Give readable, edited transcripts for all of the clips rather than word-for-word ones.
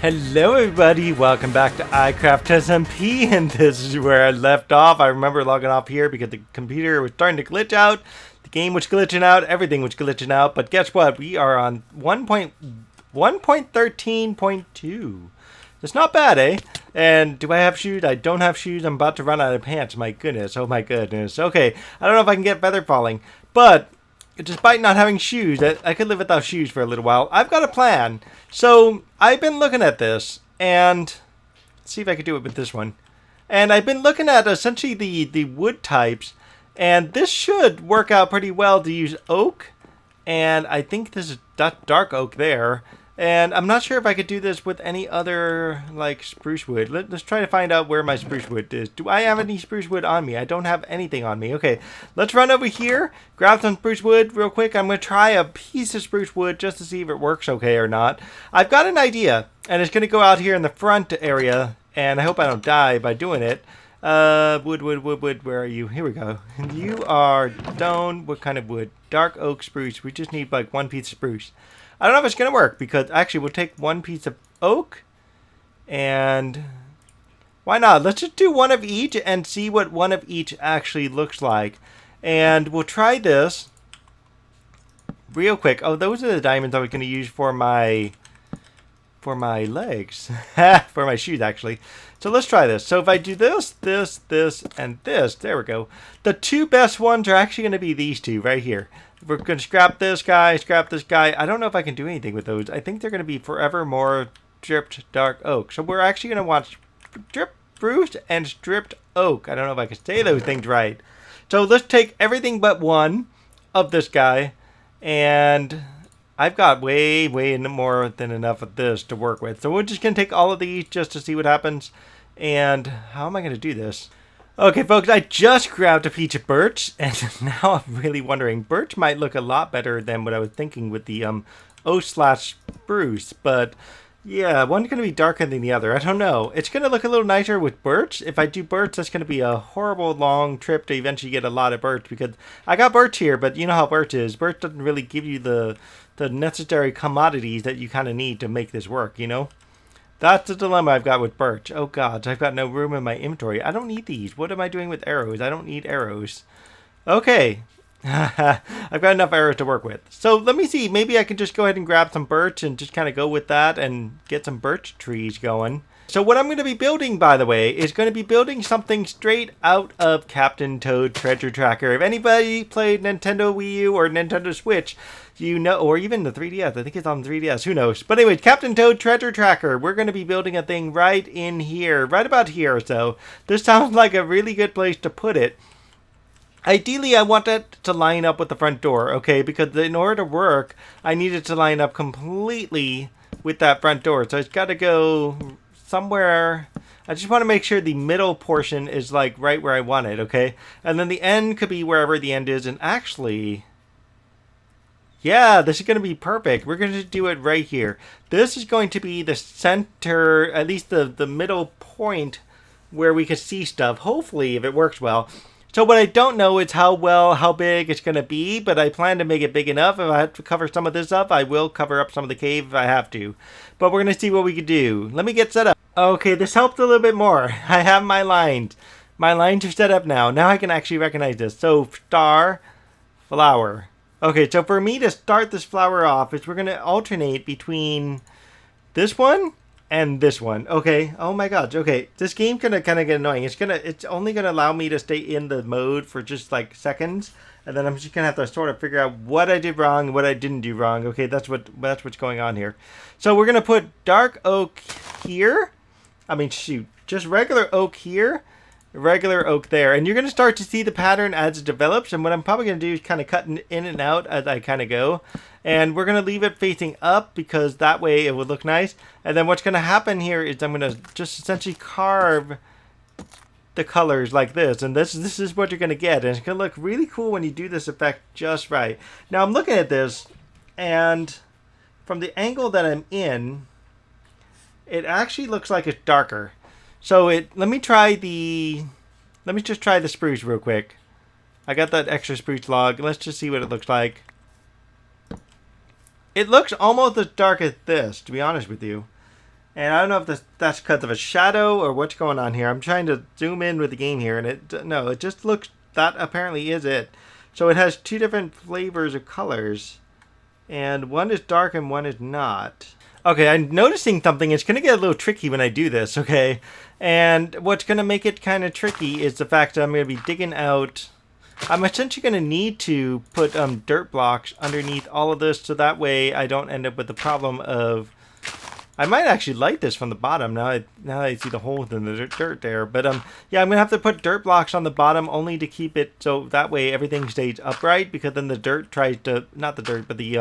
Hello everybody, welcome back to iCraft SMP, and this is where I left off. I remember logging off here because the computer was starting to glitch out, the game was glitching out, everything was glitching out, but guess what? We are on 1.13.2. It's not bad, eh? And do I have shoes? I don't have shoes. I'm about to run out of pants. My goodness, oh my goodness. Okay, I don't know if I can get feather falling, but despite not having shoes, I could live without shoes for a little while. I've got a plan. So I've been looking at this, and let's see if I can do it with this one. And I've been looking at essentially the wood types, and this should work out pretty well to use oak. And I think this is dark oak there. And I'm not sure if I could do this with any other, like, spruce wood. Let's try to find out where my spruce wood is. Do I have any spruce wood on me? I don't have anything on me. Okay, let's run over here, grab some spruce wood real quick. I'm going to try a piece of spruce wood just to see if it works okay or not. I've got an idea, and it's going to go out here in the front area, and I hope I don't die by doing it. Wood, where are you? Here we go. You are stone. What kind of wood? Dark oak spruce. We just need, like, one piece of spruce. I don't know if it's going to work, because actually we'll take one piece of oak, and why not? Let's just do one of each and see what one of each actually looks like. And we'll try this real quick. Oh, those are the diamonds I was going to use for my legs. For my shoes, actually. So let's try this. So if I do this, and this, there we go. The two best ones are actually going to be these two right here. We're going to scrap this guy, scrap this guy. I don't know if I can do anything with those. I think they're going to be forever more stripped dark oak. So we're actually going to want stripped spruce and stripped oak. I don't know if I can say those things right. So let's take everything but one of this guy. And I've got way more than enough of this to work with. So we're just going to take all of these just to see what happens. And how am I going to do this? Okay, folks, I just grabbed a piece of birch, and now I'm really wondering. Birch might look a lot better than what I was thinking with the oak/spruce, but yeah, one's going to be darker than the other. I don't know. It's going to look a little nicer with birch. If I do birch, that's going to be a horrible long trip to eventually get a lot of birch, because I got birch here, but you know how birch is. Birch doesn't really give you the necessary commodities that you kind of need to make this work, you know? That's the dilemma I've got with birch. Oh god, I've got no room in my inventory. I don't need these. What am I doing with arrows? I don't need arrows. Okay. I've got enough arrows to work with. So let me see. Maybe I can just go ahead and grab some birch and just kind of go with that and get some birch trees going. So what I'm going to be building, by the way, is going to be building something straight out of Captain Toad Treasure Tracker. If anybody played Nintendo Wii U or Nintendo Switch, you know, or even the 3DS. I think it's on 3DS. Who knows? But anyway, Captain Toad Treasure Tracker. We're going to be building a thing right in here. Right about here or so. This sounds like a really good place to put it. Ideally, I want that to line up with the front door, okay? Because in order to work, I need it to line up completely with that front door. So it's got to go somewhere. I just want to make sure the middle portion is like right where I want it, okay? And then the end could be wherever the end is. And actually, yeah, this is going to be perfect. We're going to do it right here. This is going to be the center, at least the middle point where we can see stuff. Hopefully, if it works well. So what I don't know is how big it's going to be, but I plan to make it big enough. If I have to cover some of this up, I will cover up some of the cave if I have to. But we're going to see what we can do. Let me get set up. Okay, this helped a little bit more. I have my lines. My lines are set up now. Now I can actually recognize this. So, star, flower. Okay, so for me to start this flower off, is we're going to alternate between this one and this one. Okay. Oh my gosh. Okay. This game kind of get annoying. It's only gonna allow me to stay in the mode for just like seconds, and then I'm just gonna have to sort of figure out what I did wrong and what I didn't do wrong. Okay, that's what's going on here. So we're gonna put dark oak here. I mean, shoot, just regular oak here, regular oak there, and you're gonna start to see the pattern as it develops. And what I'm probably gonna do is kind of cut in and out as I kind of go. And we're going to leave it facing up because that way it would look nice. And then what's going to happen here is I'm going to just essentially carve the colors like this. And this is what you're going to get. And it's going to look really cool when you do this effect just right. Now I'm looking at this, and from the angle that I'm in, it actually looks like it's darker. So let me just try the spruce real quick. I got that extra spruce log. Let's just see what it looks like. It looks almost as dark as this, to be honest with you. And I don't know if that's because of a shadow or what's going on here. I'm trying to zoom in with the game here, and it just looks, that apparently is it. So it has two different flavors of colors, and one is dark and one is not. Okay, I'm noticing something. It's going to get a little tricky when I do this, okay? And what's going to make it kind of tricky is the fact that I'm going to be digging out. I'm essentially going to need to put dirt blocks underneath all of this, so that way I don't end up with the problem of... I might actually light this from the bottom now that I see the holes in the dirt there. But yeah, I'm going to have to put dirt blocks on the bottom only to keep it so that way everything stays upright, because then the dirt tries to... Not the dirt, but the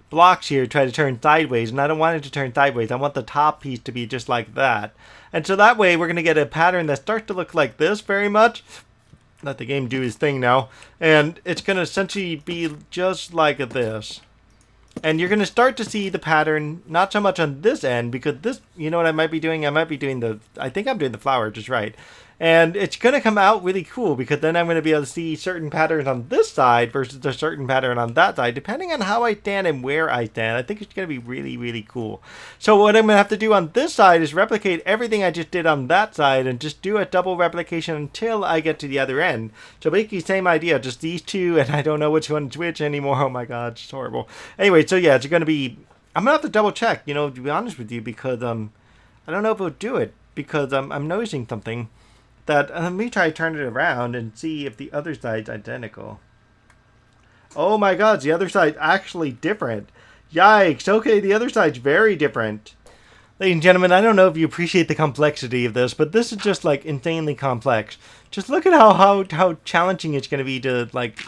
blocks here try to turn sideways, and I don't want it to turn sideways. I want the top piece to be just like that. And so that way we're going to get a pattern that starts to look like this very much. Let the game do his thing now. And it's going to essentially be just like this. And you're going to start to see the pattern, not so much on this end, because this, you know what I might be doing? I might be doing I think I'm doing the flower just right. And it's going to come out really cool, because then I'm going to be able to see certain patterns on this side versus a certain pattern on that side, depending on how I stand and where I stand. I think it's going to be really, really cool. So what I'm going to have to do on this side is replicate everything I just did on that side and just do a double replication until I get to the other end. So basically same idea, just these two, and I don't know which one's which anymore. Oh my god, it's horrible. Anyway, so yeah, it's going to be... I'm going to have to double check, you know, to be honest with you, because I don't know if it'll do it, because I'm noticing something. That let me try to turn it around and see if the other side's identical. Oh my god, the other side's actually different. Yikes, okay, the other side's very different. Ladies and gentlemen, I don't know if you appreciate the complexity of this, but this is just like insanely complex. Just look at how challenging it's going to be to like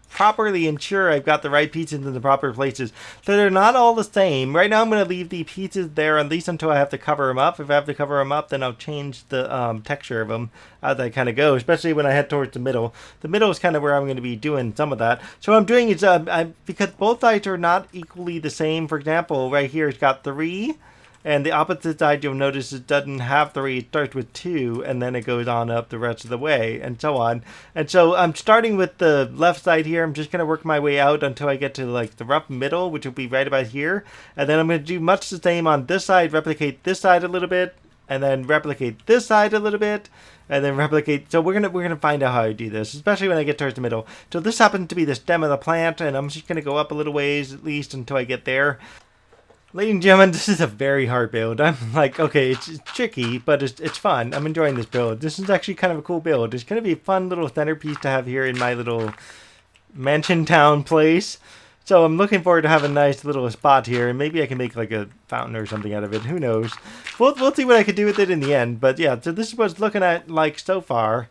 properly ensure I've got the right pieces in the proper places. So they're not all the same. Right now I'm going to leave the pieces there at least until I have to cover them up. If I have to cover them up, then I'll change the texture of them as I kind of go, especially when I head towards the middle. The middle is kind of where I'm going to be doing some of that. So what I'm doing is, because both sides are not equally the same, for example, right here it's got 3. And the opposite side, you'll notice it doesn't have 3. It starts with 2, and then it goes on up the rest of the way, and so on. And so I'm starting with the left side here. I'm just going to work my way out until I get to like the rough middle, which will be right about here. And then I'm going to do much the same on this side, replicate this side a little bit, and then replicate this side a little bit, and then replicate. So we're gonna find out how I do this, especially when I get towards the middle. So this happens to be the stem of the plant, and I'm just going to go up a little ways at least until I get there. Ladies and gentlemen, this is a very hard build. I'm like, okay, it's tricky, but it's fun. I'm enjoying this build. This is actually kind of a cool build. It's going to be a fun little centerpiece to have here in my little mansion town place. So I'm looking forward to have a nice little spot here, and maybe I can make like a fountain or something out of it. Who knows? We'll see what I can do with it in the end. But yeah, so this is what it's looking at like so far.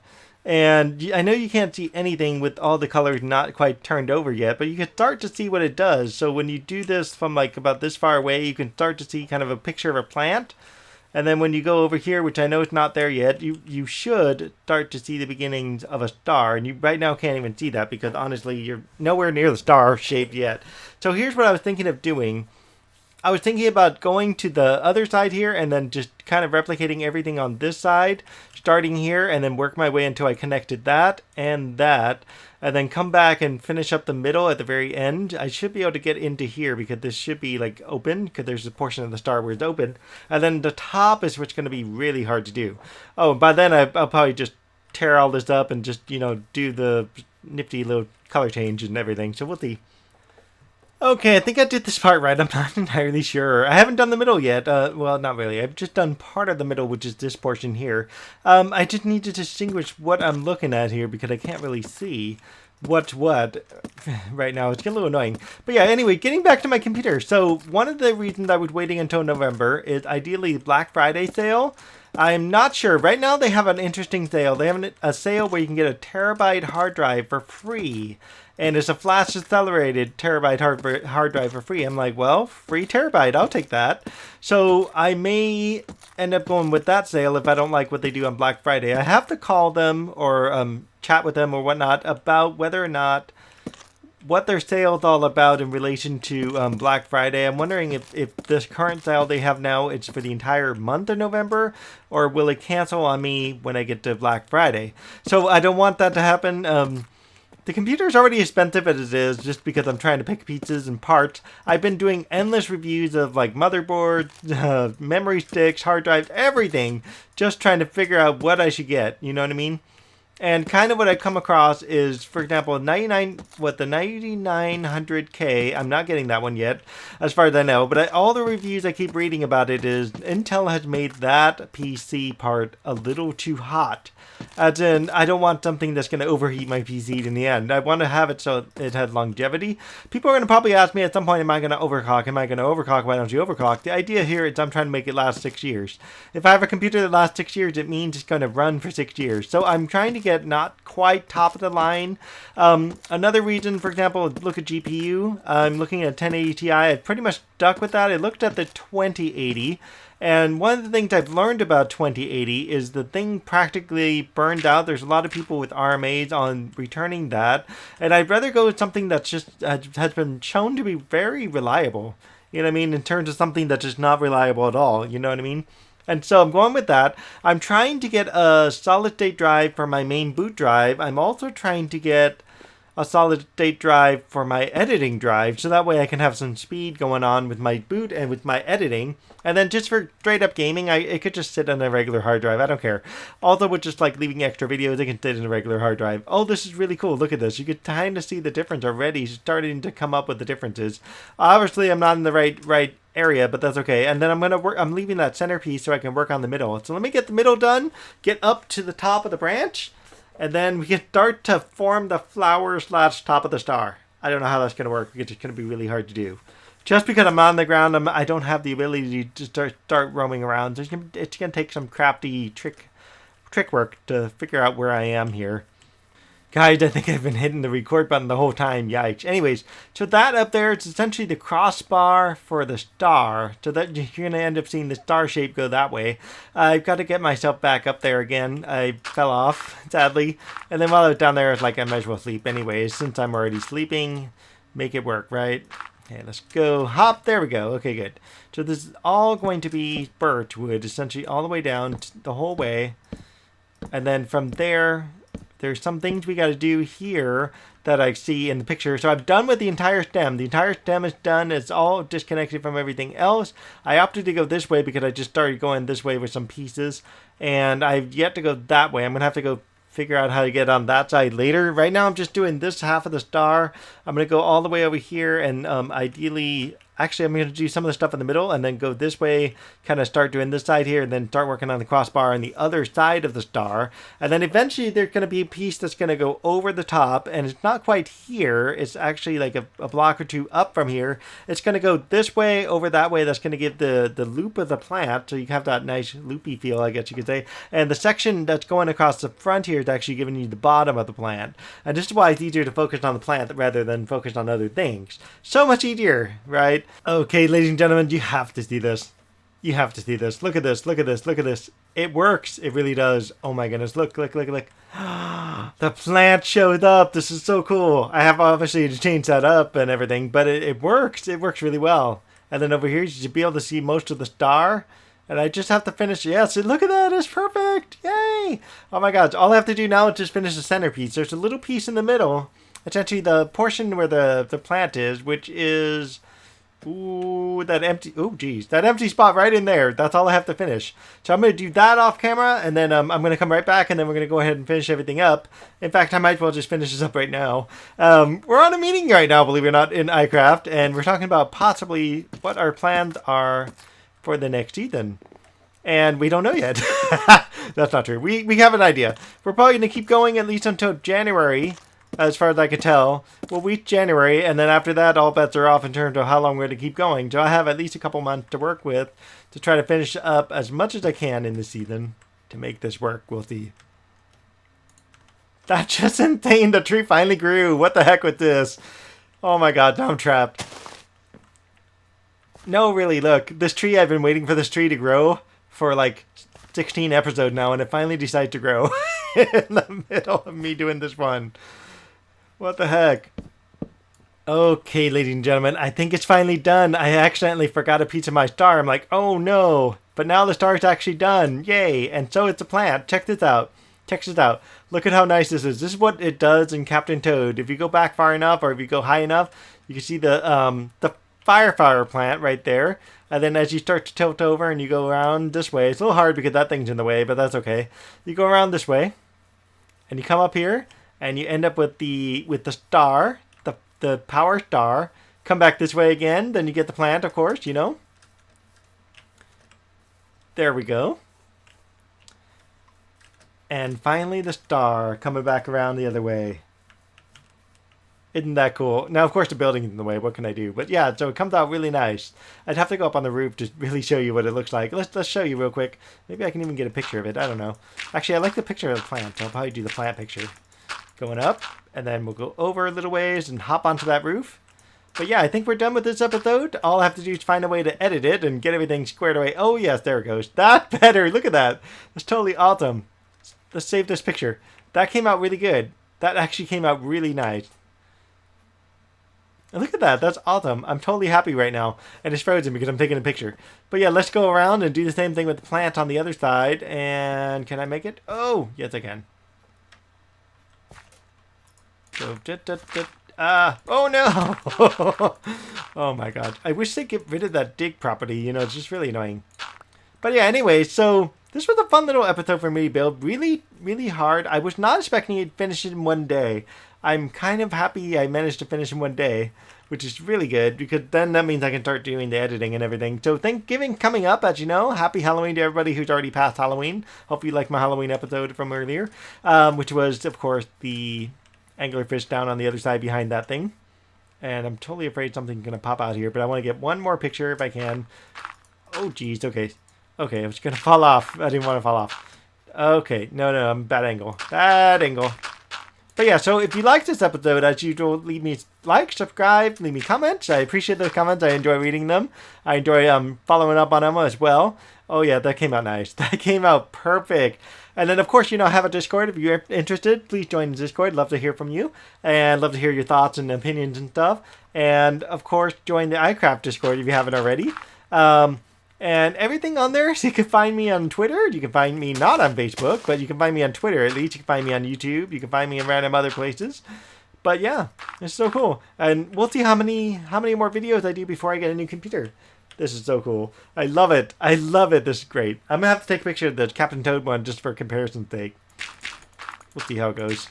And I know you can't see anything with all the colors not quite turned over yet, but you can start to see what it does. So when you do this from like about this far away, you can start to see kind of a picture of a plant. And then when you go over here, which I know is not there yet, you should start to see the beginnings of a star. And you right now can't even see that because honestly, you're nowhere near the star shape yet. So here's what I was thinking of doing. I was thinking about going to the other side here and then just kind of replicating everything on this side, starting here, and then work my way until I connected that, and then come back and finish up the middle at the very end. I should be able to get into here because this should be like open, because there's a portion of the star where it's open. And then the top is what's going to be really hard to do. Oh, by then I'll probably just tear all this up and just, you know, do the nifty little color change and everything. So we'll see. Okay, I think I did this part right. I'm not entirely sure. I haven't done the middle yet. Well, not really. I've just done part of the middle, which is this portion here. I just need to distinguish what I'm looking at here because I can't really see what's what right now. It's getting a little annoying. But yeah, anyway, getting back to my computer. So one of the reasons I was waiting until November is ideally the Black Friday sale. I'm not sure. Right now they have an interesting sale. They have a sale where you can get a terabyte hard drive for free. And it's a flash accelerated terabyte hard drive for free. I'm like, well, free terabyte, I'll take that. So I may end up going with that sale if I don't like what they do on Black Friday. I have to call them or chat with them or whatnot about whether or not what their sale is all about in relation to Black Friday. I'm wondering if this current sale they have now, it's for the entire month of November, or will it cancel on me when I get to Black Friday? So I don't want that to happen. The computer's already expensive as it is, just because I'm trying to pick pieces and parts. I've been doing endless reviews of like motherboards, memory sticks, hard drives, everything, just trying to figure out what I should get. You know what I mean? And kind of what I come across is, for example, the 9900K. I'm not getting that one yet, as far as I know. But all the reviews I keep reading about it is Intel has made that PC part a little too hot. As in, I don't want something that's going to overheat my PC in the end. I want to have it so it has longevity. People are going to probably ask me at some point, am I going to overclock? Am I going to overclock? Why don't you overclock? The idea here is I'm trying to make it last 6 years. If I have a computer that lasts 6 years, it means it's going to run for 6 years. So I'm trying to get not quite top of the line. Another reason, for example, look at GPU. I'm looking at 1080 Ti. I pretty much stuck with that. I looked at the 2080. And one of the things I've learned about 2080 is the thing practically burned out. There's a lot of people with RMAs on returning that. And I'd rather go with something that's just has been shown to be very reliable. You know what I mean? In terms of something that's just not reliable at all. You know what I mean? And so I'm going with that. I'm trying to get a solid state drive for my main boot drive. I'm also trying to get a solid state drive for my editing drive, so that way I can have some speed going on with my boot and with my editing. And then just for straight up gaming, it could just sit on a regular hard drive. I don't care. Also with just like leaving extra videos, it can sit in a regular hard drive. Oh, this is really cool. Look at this. You could kind of see the difference already, starting to come up with the differences. Obviously, I'm not in the right area, but that's okay. And then I'm leaving that centerpiece so I can work on the middle. So let me get the middle done, get up to the top of the branch, and then we can start to form the flower / top of the star. I don't know how that's going to work. It's going to be really hard to do. Just because I'm on the ground, I don't have the ability to start roaming around. It's going to take some crafty trick work to figure out where I am here. Guys, I think I've been hitting the record button the whole time. Yikes. Anyways, so that up there, it's essentially the crossbar for the star. So that you're going to end up seeing the star shape go that way. I've got to get myself back up there again. I fell off, sadly. And then while I was down there, I was like, I might as well sleep anyways. Since I'm already sleeping, make it work, right? Okay, let's go. Hop. There we go. Okay, good. So this is all going to be birch wood, essentially all the way down the whole way. And then from there, there's some things we got to do here that I see in the picture. So I've done with the entire stem. The entire stem is done. It's all disconnected from everything else. I opted to go this way because I just started going this way with some pieces. And I've yet to go that way. I'm going to have to go figure out how to get on that side later. Right now I'm just doing this half of the star. I'm going to go all the way over here and ideally... Actually, I'm going to do some of the stuff in the middle and then go this way, kind of start doing this side here, and then start working on the crossbar on the other side of the star. And then eventually there's going to be a piece that's going to go over the top, and it's not quite here. It's actually like a block or two up from here. It's going to go this way, over that way. That's going to give the loop of the plant, so you have that nice loopy feel, I guess you could say. And the section that's going across the front here is actually giving you the bottom of the plant. And this is why it's easier to focus on the plant rather than focus on other things. So much easier, right? Okay, ladies and gentlemen, you have to see this. You have to see this. Look at this. Look at this. Look at this. It works. It really does. Oh my goodness. Look, look, look, look. The plant showed up. This is so cool. I have obviously to change that up and everything, but it works. It works really well. And then over here, you should be able to see most of the star. And I just have to finish. Yes, look at that. It's perfect. Yay. Oh my God. All I have to do now is just finish the centerpiece. There's a little piece in the middle. It's actually the portion where the plant is, which is... Ooh, that empty... Oh, geez. That empty spot right in there. That's all I have to finish. So I'm going to do that off camera, and then I'm going to come right back, and then we're going to go ahead and finish everything up. In fact, I might as well just finish this up right now. We're on a meeting right now, believe it or not, in iCraft, and we're talking about possibly what our plans are for the next season. And we don't know yet. That's not true. We have an idea. We're probably going to keep going at least until January. As far as I can tell, we'll reach January, and then after that, all bets are off in terms of how long we're going to keep going. So I have at least a couple months to work with to try to finish up as much as I can in the season to make this work. We'll see. That's just insane. The tree finally grew. What the heck with this? Oh my God, now I'm trapped. No, really, look. This tree, I've been waiting for this tree to grow for like 16 episodes now, and it finally decided to grow in the middle of me doing this one. What the heck? Okay, ladies and gentlemen, I think it's finally done. I accidentally forgot a piece of my star. I'm like, oh no. But now the star is actually done. Yay. And so it's a plant. Check this out. Check this out. Look at how nice this is. This is what it does in Captain Toad. If you go back far enough, or if you go high enough, you can see the firefighter plant right there. And then as you start to tilt over and you go around this way, it's a little hard because that thing's in the way, but that's okay. You go around this way, and you come up here, and you end up with the star, the power star. Come back this way again, then you get the plant, of course, you know. There we go. And finally the star coming back around the other way. Isn't that cool? Now, of course, the building's in the way. What can I do? But yeah, so it comes out really nice. I'd have to go up on the roof to really show you what it looks like. Let's show you real quick. Maybe I can even get a picture of it. I don't know. Actually, I like the picture of the plant, so I'll probably do the plant picture. Going up, and then we'll go over a little ways and hop onto that roof. But yeah, I think we're done with this episode. All I have to do is find a way to edit it and get everything squared away. Oh yes, there it goes. That's better. Look at that. That's totally awesome. Let's save this picture. That came out really good. That actually came out really nice. And look at that. That's awesome. I'm totally happy right now. And it's frozen because I'm taking a picture. But yeah, let's go around and do the same thing with the plant on the other side. And can I make it? Oh, yes I can. So, oh no! Oh my god. I wish they'd get rid of that dig property. You know, it's just really annoying. But yeah, anyway, so this was a fun little episode for me to build. Really, really hard. I was not expecting to finish it in one day. I'm kind of happy I managed to finish in one day, which is really good, because then that means I can start doing the editing and everything. So Thanksgiving coming up, as you know. Happy Halloween to everybody who's already passed Halloween. Hope you liked my Halloween episode from earlier, which was, of course, the anglerfish down on the other side behind that thing. And I'm totally afraid something's going to pop out here, but I want to get one more picture if I can. Oh, geez. Okay. Okay, I was going to fall off. I didn't want to fall off. Okay. No, I'm bad angle. Bad angle. But yeah, so if you liked this episode, as usual, leave me like, subscribe, leave me comments. I appreciate those comments. I enjoy reading them. I enjoy following up on them as well. Oh yeah, that came out nice. That came out perfect. And then, of course, you know, I have a Discord. If you're interested, please join the Discord. Love to hear from you. And love to hear your thoughts and opinions and stuff. And, of course, join the iCraft Discord if you haven't already. And everything on there, so you can find me on Twitter. You can find me not on Facebook, but you can find me on Twitter at least. You can find me on YouTube. You can find me in random other places. But yeah, it's so cool. And we'll see how many more videos I do before I get a new computer. This is so cool. I love it. I love it. This is great. I'm going to have to take a picture of the Captain Toad one just for comparison's sake. We'll see how it goes.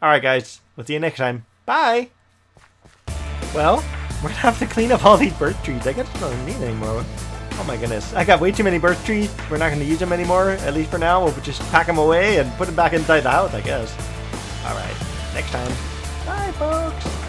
Alright guys, we'll see you next time. Bye! Well, we're going to have to clean up all these birch trees. I guess I don't need anymore. Oh my goodness. I got way too many birch trees. We're not going to use them anymore, at least for now. We'll just pack them away and put them back inside the house, I guess. Alright, next time. Bye, folks!